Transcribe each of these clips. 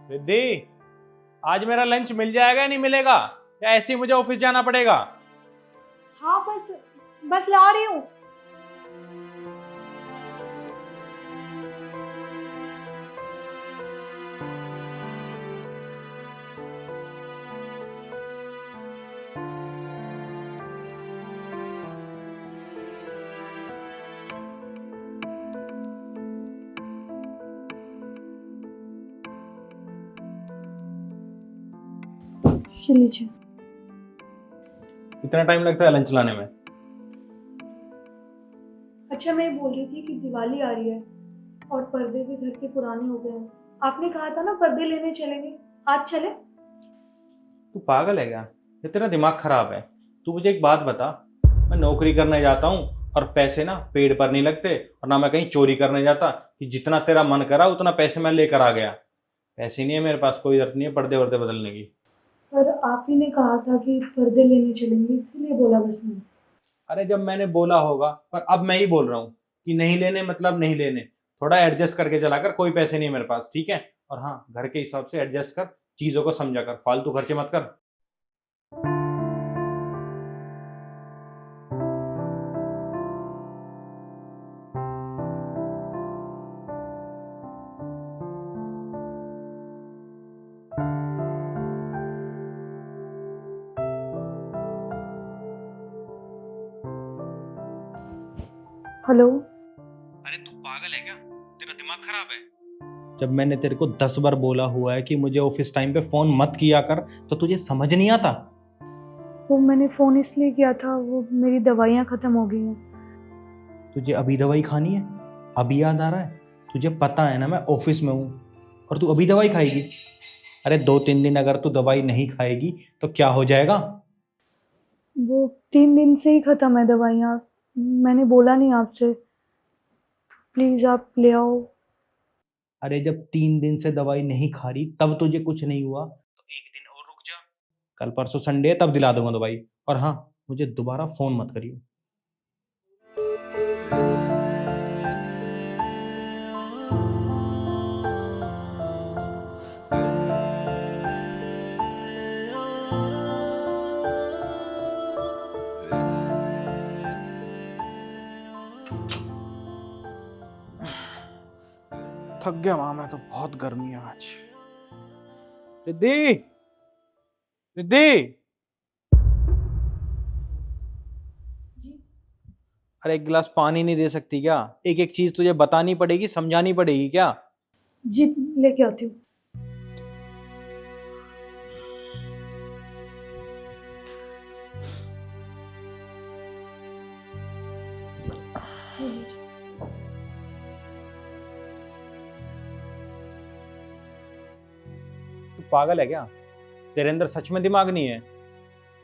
रिद्धि, आज मेरा लंच मिल जाएगा या नहीं मिलेगा, या ऐसे ही मुझे ऑफिस जाना पड़ेगा? हाँ बस बस ला रही हूँ। ये लीजिए। कितना टाइम लगता है लंच लाने में? अच्छा, मैं ये बोल रही थी कि दिवाली आ रही है और पर्दे भी घर के पुराने हो गए हैं। आपने कहा था ना पर्दे लेने चलेंगे, आज चले? तू पागल है क्या? या तेरा दिमाग खराब है? तू मुझे एक बात बता, मैं नौकरी करने जाता हूँ और पैसे ना पेड़ पर नहीं लगते, और ना मैं कहीं चोरी करने जाता कि जितना तेरा मन करा उतना पैसे मैं लेकर आ गया। पैसे नहीं है मेरे पास, कोई जरूरत नहीं है पर्दे वर्दे बदलने की। पर आप ही ने कहा था कि पर्दे लेने चलेंगे, इसीलिए बोला बस मैंने। अरे जब मैंने बोला होगा, पर अब मैं ही बोल रहा हूँ कि नहीं लेने मतलब नहीं लेने। थोड़ा एडजस्ट करके चला कर, कोई पैसे नहीं है मेरे पास, ठीक है? और हाँ, घर के हिसाब से एडजस्ट कर, चीजों को समझा कर, फालतू खर्चे मत कर। हेलो। अरे तू पागल है क्या? तेरा दिमाग खराब है? जब मैंने तेरे को 10 बार बोला हुआ है कि मुझे ऑफिस टाइम पे फोन मत किया कर, तो तुझे समझ नहीं आता? वो मैंने फ़ोन इसलिए किया था, वो मेरी दवाइयाँ ख़त्म हो गई हैं। तुझे अभी दवाई खानी है? अभी याद आ रहा है? तुझे पता है ना मैं ऑफिस में हूँ, और तू अभी दवाई खाएगी? अरे 2-3 दिन अगर तू दवाई नहीं खाएगी तो क्या हो जाएगा? वो 3 दिन से ही ख़त्म है दवाइयाँ। मैंने बोला नहीं आपसे, प्लीज़ आप ले आओ। अरे जब 3 दिन से दवाई नहीं खा रही तब तुझे कुछ नहीं हुआ तो एक दिन और रुक जा। कल परसों संडे है, तब दिला दूंगा दवाई। और हाँ, मुझे दोबारा फोन मत करियो। थक गया माँ, मैं तो बहुत गर्मी है आज। रिद्धि, रिद्धि, जी। अरे एक गिलास पानी नहीं दे सकती क्या? एक एक चीज तुझे बतानी पड़ेगी, समझानी पड़ेगी क्या? जी, लेके आती हूँ। ये लीजिए। तू पागल है क्या? तेरे अंदर सच में दिमाग नहीं है?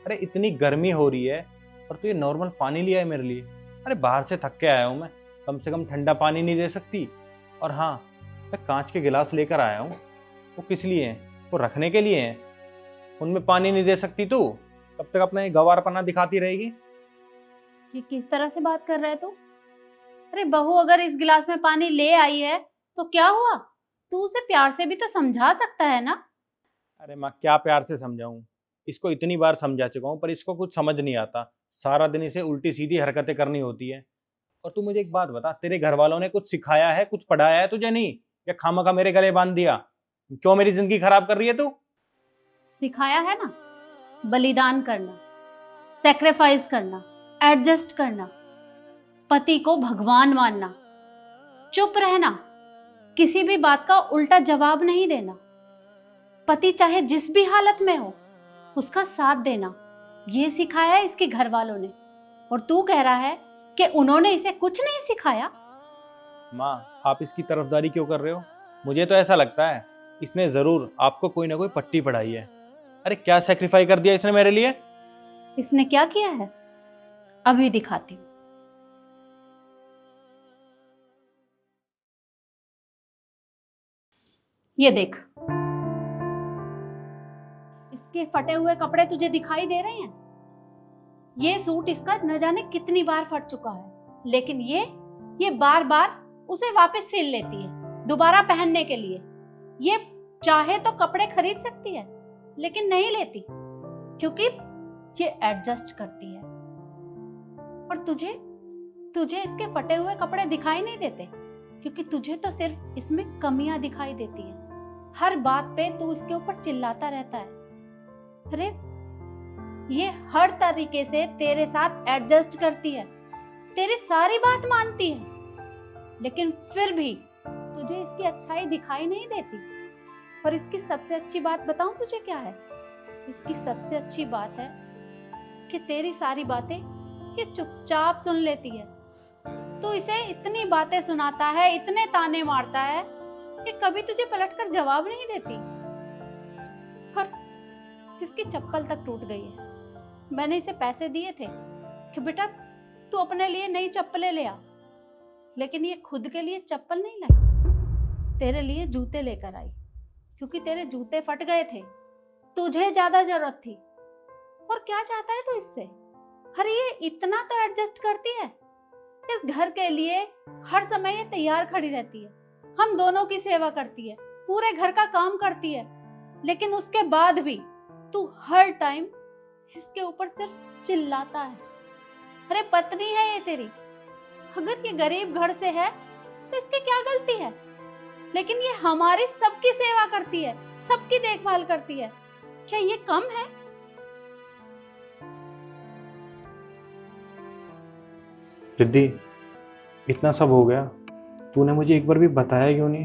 अरे इतनी गर्मी हो रही है और तू ये नॉर्मल पानी लिया है मेरे लिए? अरे बाहर से थक के आया हूं मैं, कम से कम ठंडा पानी नहीं दे सकती? और हाँ, मैं कांच के गिलास लेकर आया हूँ। वो किस लिए हैं? वो रखने के लिए हैं। उनमें पानी नहीं दे सकती तू? कब तक अपना ये गंवारपना दिखाती रहेगी? ये किस तरह से बात कर रहा है तू? अरे बहू अगर इस गिलास में पानी ले आई है तो क्या हुआ? तू उसे प्यार से भी तो समझा सकता है ना। अरे माँ, क्या प्यार से समझाऊं? इसको इतनी बार समझा चुका हूँ पर इसको कुछ समझ नहीं आता। सारा दिन इसे उल्टी सीधी हरकतें करनी होती है। और तू मुझे एक बात बता, तेरे घर वालों ने कुछ सिखाया है, कुछ पढ़ाया है तुझे नहीं? या खामखा मेरे गले बांध दिया? क्यों मेरी जिंदगी खराब कर रही है तू? सिखाया है ना, बलिदान करना, सेक्रीफाइस करना, एडजस्ट करना, पति को भगवान मानना, चुप रहना, किसी भी बात का उल्टा जवाब नहीं देना, पति चाहे जिस भी हालत में हो उसका साथ देना, ये सिखाया है इसके घर वालों ने। और तू कह रहा है कि उन्होंने इसे कुछ नहीं सिखाया। माँ, आप इसकी तरफदारी क्यों कर रहे हो? मुझे तो ऐसा लगता है इसने जरूर आपको कोई ना कोई पट्टी पढ़ाई है। अरे क्या सेक्रीफाई कर दिया इसने मेरे लिए? इसने क्या किया है अभी दिखाती हूँ। ये देख, इसके फटे हुए कपड़े तुझे दिखाई दे रहे हैं? ये सूट इसका न जाने कितनी बार फट चुका है, लेकिन ये बार बार उसे वापस सिल लेती है दोबारा पहनने के लिए। ये चाहे तो कपड़े खरीद सकती है, लेकिन नहीं लेती क्योंकि ये एडजस्ट करती है। और तुझे तुझे इसके फटे हुए कपड़े दिखाई नहीं देते क्योंकि तुझे तो सिर्फ इसमें कमियां दिखाई देती है। हर बात पे तू इसके ऊपर चिल्लाता रहता है। अरे ये हर तरीके से तेरे साथ एडजस्ट करती है, तेरी सारी बात मानती है, लेकिन फिर भी तुझे इसकी अच्छाई दिखाई नहीं देती। और इसकी सबसे अच्छी बात बताऊं तुझे क्या है? इसकी सबसे अच्छी बात है कि तेरी सारी बातें ये चुपचाप सुन लेती है। तू इसे इतनी बातें सुनाता है, इतने ताने मारता है कि कभी तुझे पलटकर जवाब नहीं देती। और इसकी चप्पल तक टूट गई है। मैंने इसे पैसे दिए थे कि बेटा तू अपने लिए नई चप्पलें ले आ, लेकिन ये खुद के लिए चप्पल नहीं लाई, तेरे लिए जूते लेकर आई क्योंकि तेरे जूते फट गए थे, तुझे ज्यादा जरूरत थी। और क्या चाहता है तू इससे? अरे ये इतना तो एडजस्ट करती है, इस घर के लिए हर समय ये तैयार खड़ी रहती है, हम दोनों की सेवा करती है, पूरे घर का काम करती है, लेकिन उसके बाद भी तू हर टाइम इसके ऊपर सिर्फ चिल्लाता है। अरे पत्नी है ये तेरी, अगर ये गरीब घर से है तो इसकी क्या गलती है? लेकिन ये हमारी सबकी सेवा करती है, सबकी देखभाल करती है, क्या ये कम है? रिद्धि, इतना सब हो गया, तूने मुझे एक बार भी बताया क्यों नहीं?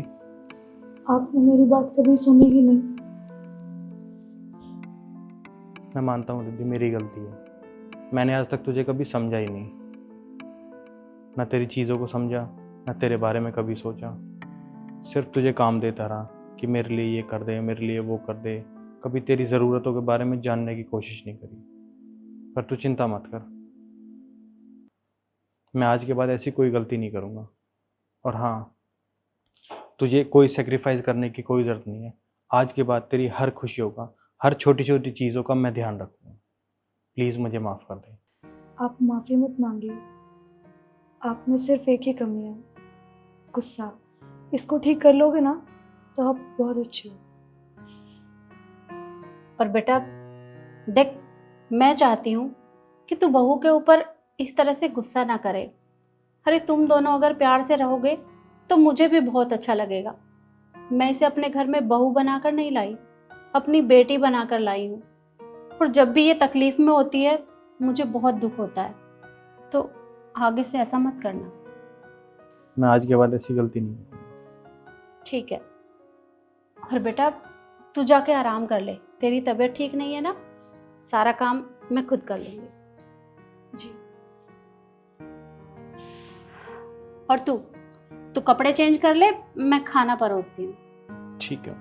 आपने मेरी बात कभी सुनी ही नहीं। मैं मानता हूँ रिद्धि, मेरी गलती है। मैंने आज तक तुझे कभी समझा ही नहीं, ना तेरी चीज़ों को समझा, ना तेरे बारे में कभी सोचा। सिर्फ तुझे काम देता रहा कि मेरे लिए ये कर दे, मेरे लिए वो कर दे। कभी तेरी ज़रूरतों के बारे में जानने की कोशिश नहीं करी। पर तू चिंता मत कर, मैं आज के बाद ऐसी कोई गलती नहीं करूँगा। और हाँ, तुझे कोई सेक्रीफाइस करने की कोई ज़रूरत नहीं है। आज के बाद तेरी हर खुशियों का, हर छोटी छोटी चीज़ों का मैं ध्यान रखूँगा। प्लीज़ मुझे माफ़ कर दे। आप माफ़ी मत मांगिए, आप में सिर्फ एक ही कमी है, गुस्सा। इसको ठीक कर लोगे ना तो आप बहुत अच्छे हो। और बेटा देख, मैं चाहती हूँ कि तू बहू के ऊपर इस तरह से गुस्सा ना करे। अरे तुम दोनों अगर प्यार से रहोगे तो मुझे भी बहुत अच्छा लगेगा। मैं इसे अपने घर में बहू बनाकर नहीं लाई, अपनी बेटी बनाकर लाई हूँ। और जब भी ये तकलीफ में होती है मुझे बहुत दुख होता है, तो आगे से ऐसा मत करना। मैं आज के बाद ऐसी गलती नहीं करूँगा। ठीक है। और बेटा तू जाके आराम कर ले, तेरी तबीयत ठीक नहीं है ना, सारा काम मैं खुद कर लूँगी। जी। और तू कपड़े चेंज कर ले, मैं खाना परोसती हूँ। ठीक है।